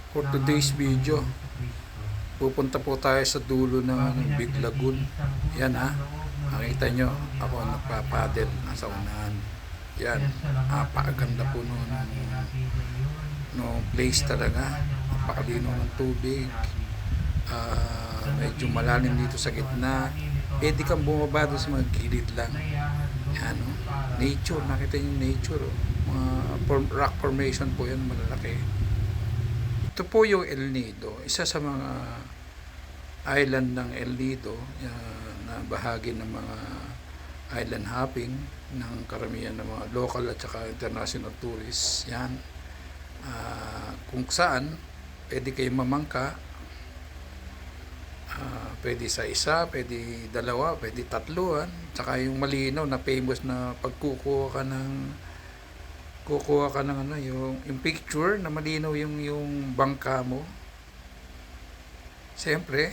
For today's video, pupunta po tayo sa dulo ng Big Lagoon. Yan ha, makita nyo, ako nagpapadel, nasa unahan. Yan, napakaganda po no place talaga. Napakalino ng tubig. Medyo malalim dito sa gitna. Pwede kang bumaba doon sa mga gilid lang. Yan, oh. Nature, nakita nyo yung nature. Oh. Mga rock formation po yan, malalaki. Ito po yung El Nido, isa sa mga island ng El Nido na bahagi ng mga island hopping ng karamihan ng mga local at saka international tourists. Yan. Kung saan pwede kayo mamangka, pwede sa isa, pwede dalawa, pwede tatluan, tsaka yung malinaw na famous na pagkukuha ka ng ano, yung picture na malinaw yung bangka mo. Siyempre,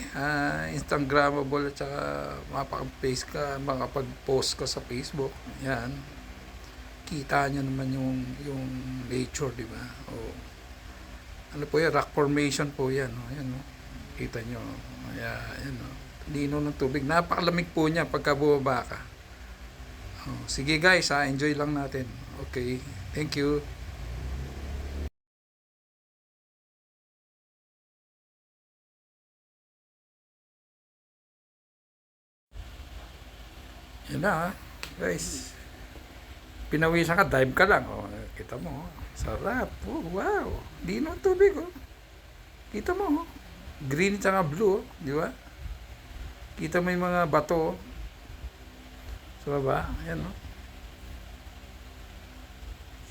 Instagrammable at saka makapag-post ka sa Facebook. Yan. Kita nyo naman yung nature, di ba? O, ano po yan, rock formation po yan. O, yan, o. Kita nyo. Yan, o. Lino ng tubig. Napakalamig po niya pagka bumaba ka. O, sige guys, enjoy lang natin. Okay. Thank you. Yan na, guys. Pinawisan ka, dive ka lang. Oh, kita mo, oh. Sarap. Oh, wow. Lino ang tubig, oh. Kita mo, oh. Green at blue, oh. Di ba? Kita mo yung mga bato, oh. Sa baba, ayan, oh.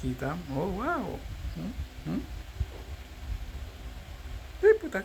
Kita mo, oh, wow. Hmm? Ay, puta.